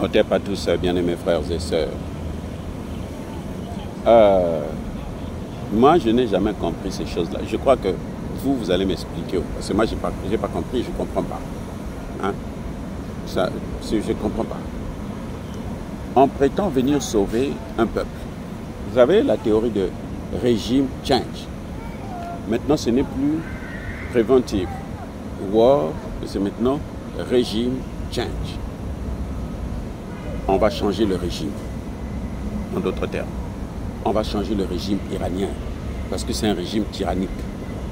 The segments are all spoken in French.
On t'aime pas tous, bien-aimés frères et sœurs. Moi, je n'ai jamais compris ces choses-là. Je crois que vous allez m'expliquer. Parce que moi, je n'ai pas compris, je ne comprends pas. Hein? Ça, je ne comprends pas. On prétend venir sauver un peuple. Vous avez la théorie de régime change. Maintenant, ce n'est plus préventive. War, c'est maintenant régime change. On va changer le régime. En d'autres termes, on va changer le régime iranien. Parce que c'est un régime tyrannique.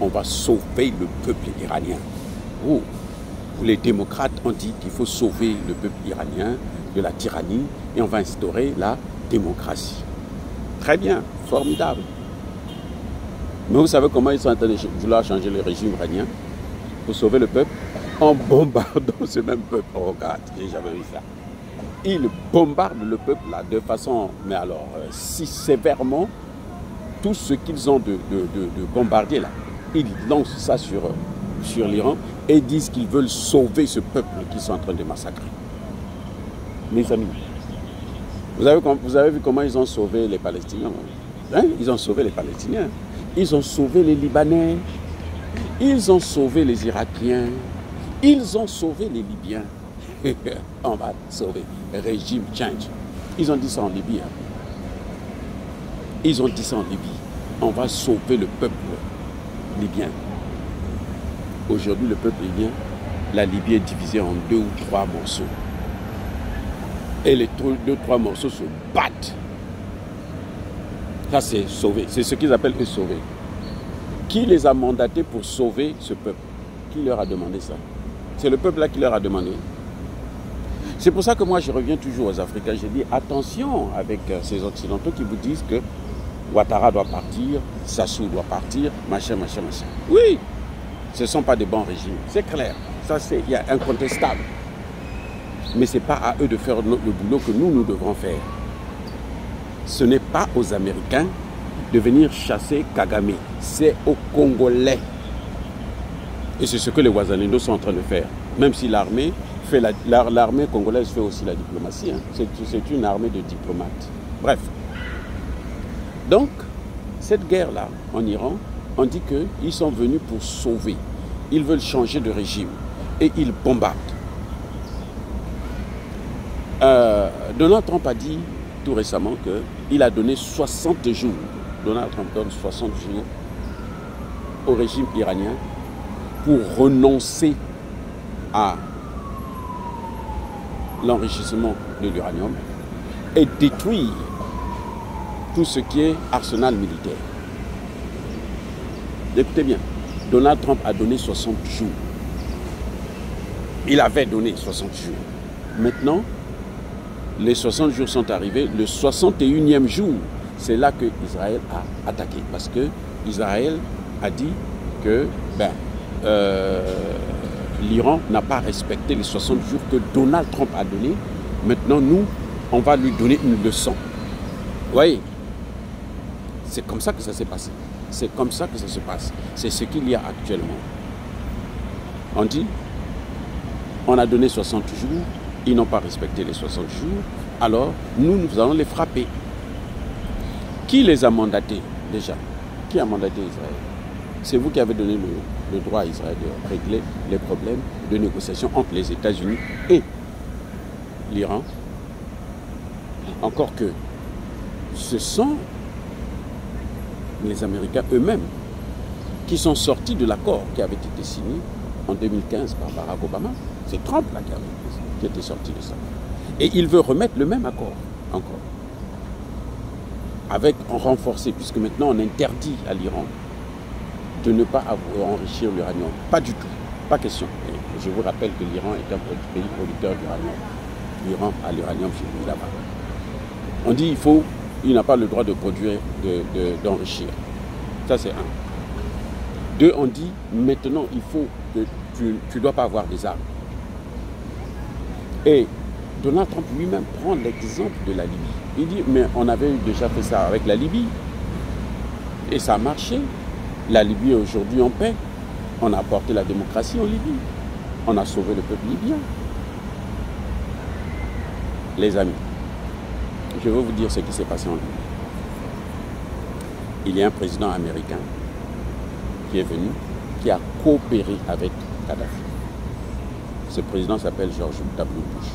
On va sauver le peuple iranien. Vous, les démocrates ont dit qu'il faut sauver le peuple iranien de la tyrannie et on va instaurer la démocratie. Très bien, formidable. Mais vous savez comment ils sont en train de vouloir changer le régime iranien pour sauver le peuple? En bombardant ce même peuple. Oh, regarde, j'ai jamais vu ça. Ils bombardent le peuple là de façon, mais alors, si sévèrement, tout ce qu'ils ont de bombardier là, ils lancent ça sur l'Iran et disent qu'ils veulent sauver ce peuple qu'ils sont en train de massacrer. Mes amis, vous avez vu comment ils ont sauvé les Palestiniens? Hein? Ils ont sauvé les Palestiniens. Ils ont sauvé les Libanais. Ils ont sauvé les Irakiens. Ils ont sauvé les Libyens. On va sauver. Régime change. Ils ont dit ça en Libye. Hein? Ils ont dit ça en Libye. On va sauver le peuple libyen. Aujourd'hui, le peuple libyen, la Libye est divisée en 2 ou 3 morceaux. Et les 2 ou 3 morceaux se battent. Ça, c'est sauver. C'est ce qu'ils appellent sauver. Qui les a mandatés pour sauver ce peuple? Qui leur a demandé ça? C'est le peuple là qui leur a demandé. C'est pour ça que moi, je reviens toujours aux Africains. Je dis attention avec ces Occidentaux qui vous disent que Ouattara doit partir, Sassou doit partir, machin, machin, machin. Oui, ce ne sont pas des bons régimes. C'est clair. Ça, c'est incontestable. Mais ce n'est pas à eux de faire le boulot que nous devrons faire. Ce n'est pas aux Américains de venir chasser Kagame. C'est aux Congolais. Et c'est ce que les Ouazalendo sont en train de faire. Même si l'armée fait l'armée congolaise fait aussi la diplomatie. Hein. C'est une armée de diplomates. Bref. Donc, cette guerre-là, en Iran, on dit qu'ils sont venus pour sauver. Ils veulent changer de régime. Et ils bombardent. Donald Trump a dit tout récemment qu'il a donné 60 jours. Donald Trump donne 60 jours au régime iranien pour renoncer à l'enrichissement de l'uranium et détruire tout ce qui est arsenal militaire. Écoutez bien, Donald Trump a donné 60 jours. Il avait donné 60 jours. Maintenant, les 60 jours sont arrivés. Le 61e jour, c'est là que Israël a attaqué. Parce que Israël a dit que l'Iran n'a pas respecté les 60 jours que Donald Trump a donné. Maintenant, nous, on va lui donner une leçon. Vous voyez? C'est comme ça que ça s'est passé. C'est comme ça que ça se passe. C'est ce qu'il y a actuellement. On dit, on a donné 60 jours, ils n'ont pas respecté les 60 jours, alors nous allons les frapper. Qui les a mandatés déjà? Qui a mandaté Israël? C'est vous qui avez donné le droit à Israël de régler les problèmes de négociation entre les États-Unis et l'Iran. Encore que ce sont les Américains eux-mêmes qui sont sortis de l'accord qui avait été signé en 2015 par Barack Obama. C'est Trump là qui était sorti de ça. Et il veut remettre le même accord encore. Avec renforcé, puisque maintenant on interdit à l'Iran de ne pas enrichir l'uranium. Pas du tout. Pas question. Et je vous rappelle que l'Iran est un pays producteur d'uranium. L'Iran a l'uranium chez lui là-bas. On dit il n'a pas le droit de produire, d'enrichir. Ça c'est un. 2, on dit maintenant il faut que tu ne dois pas avoir des armes. Et Donald Trump lui-même prend l'exemple de la Libye. Il dit, mais on avait déjà fait ça avec la Libye. Et ça a marché. La Libye est aujourd'hui en paix. On a apporté la démocratie en Libye. On a sauvé le peuple libyen. Les amis, je veux vous dire ce qui s'est passé en Libye. Il y a un président américain qui est venu, qui a coopéré avec Kadhafi. Ce président s'appelle George W. Bush.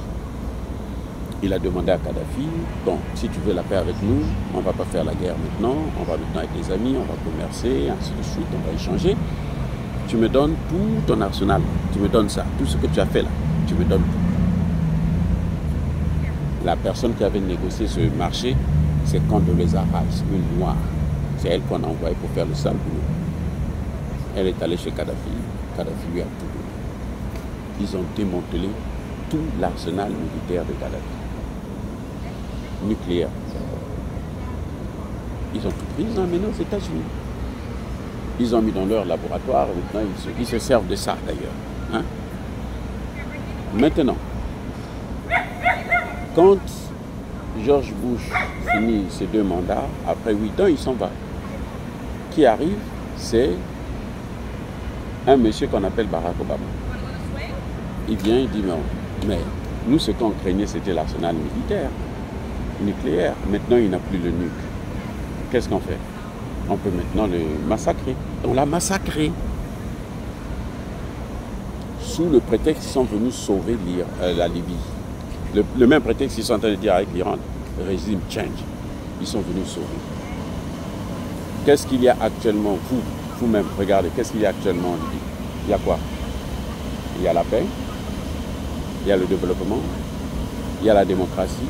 Il a demandé à Kadhafi, bon, si tu veux la paix avec nous, on ne va pas faire la guerre maintenant, on va maintenant être des amis, on va commercer, ainsi de suite, on va échanger. Tu me donnes tout ton arsenal, tu me donnes ça, tout ce que tu as fait là, tu me donnes tout. La personne qui avait négocié ce marché, c'est Condoleezza Rice, une noire. C'est elle qu'on a envoyée pour faire le sale boulot. Elle est allée chez Kadhafi, Kadhafi lui a tout donné. Ils ont démantelé tout l'arsenal militaire de Kadhafi. Nucléaire. Ils ont tout pris, ils ont amené aux États-Unis. Ils ont mis dans leur laboratoire, maintenant ils se servent de ça d'ailleurs. Hein? Maintenant, quand George Bush finit ses 2 mandats, après 8 ans, il s'en va. Qui arrive, c'est un monsieur qu'on appelle Barack Obama. Il vient, il dit non, mais nous ce qu'on craignait c'était l'arsenal militaire, nucléaire. Maintenant il n'a plus le nuque. Qu'est-ce qu'on fait? On peut maintenant le massacrer. On l'a massacré. Sous le prétexte qu'ils sont venus sauver la Libye. Le même prétexte qu'ils sont en train de dire avec l'Iran, régime change. Ils sont venus sauver. Qu'est-ce qu'il y a actuellement, vous-même, regardez, qu'est-ce qu'il y a actuellement en Libye? Il y a quoi? Il y a la paix, il y a le développement, il y a la démocratie,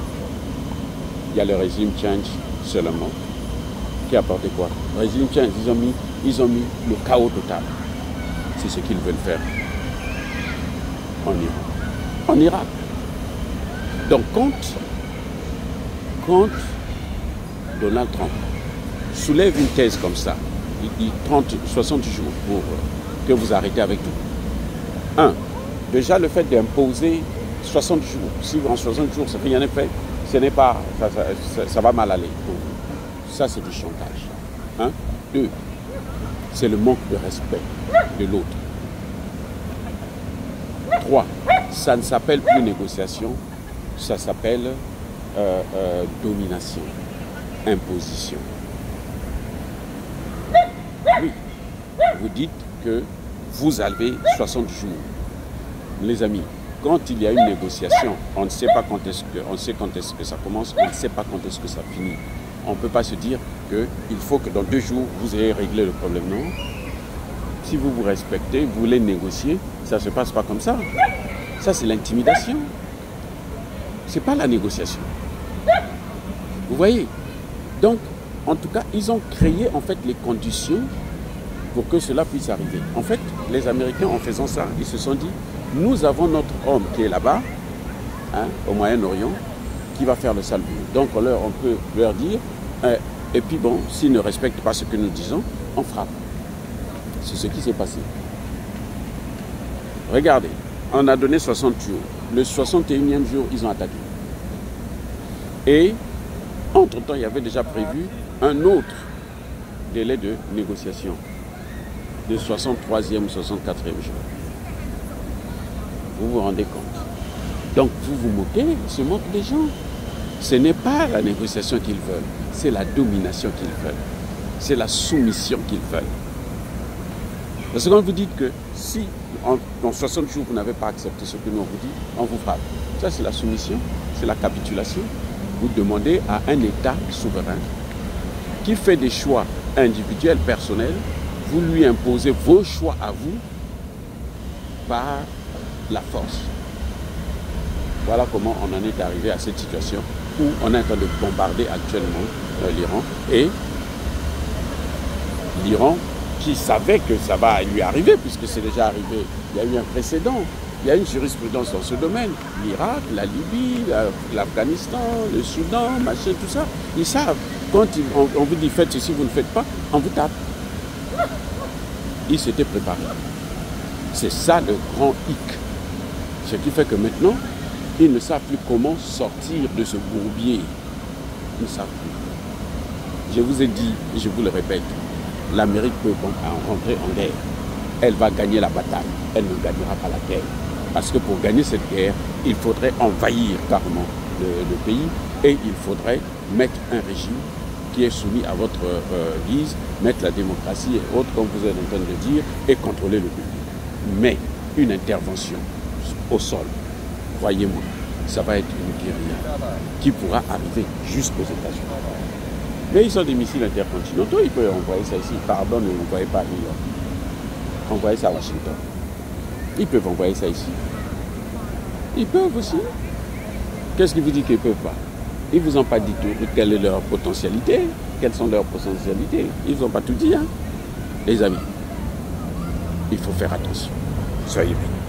il y a le régime change seulement. Qui a apporté quoi? Le régime change, ils ont mis le chaos total. C'est ce qu'ils veulent faire en Iran. En Irak. Donc quand Donald Trump soulève une thèse comme ça, il dit 60 jours pour que vous arrêtez avec tout. Déjà le fait d'imposer 60 jours, si en 60 jours ça fait rien n'est fait, ce n'est pas, ça va mal aller. Ça c'est du chantage. 2, c'est le manque de respect de l'autre. 3, ça ne s'appelle plus négociation, ça s'appelle domination, imposition. Oui, vous dites que vous avez 60 jours. Les amis, quand il y a une négociation, on ne sait pas quand est-ce que ça commence, on ne sait pas quand est-ce que ça finit. On ne peut pas se dire qu'il faut que dans 2 jours, vous ayez réglé le problème. Non. Si vous vous respectez, vous voulez négocier, ça ne se passe pas comme ça. Ça, c'est l'intimidation. Ce n'est pas la négociation. Vous voyez? Donc, en tout cas, ils ont créé en fait les conditions pour que cela puisse arriver. En fait, les Américains, en faisant ça, ils se sont dit, nous avons notre homme qui est là-bas, au Moyen-Orient, qui va faire le sale boulot. Donc, on peut leur dire, et puis bon, s'ils ne respectent pas ce que nous disons, on frappe. C'est ce qui s'est passé. Regardez, on a donné 60 jours. Le 61e jour, ils ont attaqué. Et, entre-temps, il y avait déjà prévu un autre délai de négociation, le 63e ou 64e jour. Vous vous rendez compte? Donc, vous vous moquez, ils se moquent des gens. Ce n'est pas la négociation qu'ils veulent, c'est la domination qu'ils veulent. C'est la soumission qu'ils veulent. Parce que quand vous dites que si en 60 jours vous n'avez pas accepté ce que nous on vous dit, on vous frappe. Ça c'est la soumission, c'est la capitulation. Vous demandez à un État souverain qui fait des choix individuels, personnels, vous lui imposez vos choix à vous par la force. Voilà comment on en est arrivé à cette situation où on est en train de bombarder actuellement l'Iran. Et l'Iran, qui savait que ça va lui arriver, puisque c'est déjà arrivé, il y a eu un précédent, il y a une jurisprudence dans ce domaine. L'Irak, la Libye, l'Afghanistan, le Soudan, machin, tout ça, ils savent. Quand on vous dit faites ceci, vous ne faites pas, on vous tape. Ils s'étaient préparés. C'est ça le grand hic. Ce qui fait que maintenant, ils ne savent plus comment sortir de ce bourbier. Ils ne savent plus. Je vous ai dit, et je vous le répète, l'Amérique peut rentrer en guerre. Elle va gagner la bataille. Elle ne gagnera pas la guerre. Parce que pour gagner cette guerre, il faudrait envahir carrément le pays et il faudrait mettre un régime qui est soumis à votre guise, mettre la démocratie et autres, comme vous êtes en train de dire, et contrôler le public. Mais une intervention au sol, croyez-moi, ça va être une guérilla qui pourra arriver jusqu'aux États-Unis. Mais ils ont des missiles intercontinentaux, ils peuvent envoyer ça ici. Pardon, ne l'envoyez pas à New York. Envoyez ça à Washington. Ils peuvent envoyer ça ici. Ils peuvent aussi. Qu'est-ce qui vous dit qu'ils ne peuvent pas? Ils ne vous ont pas dit quelle est leur potentialité, quelles sont leurs potentialités. Ils n'ont pas tout dit, hein. Les amis, il faut faire attention. Soyez bien.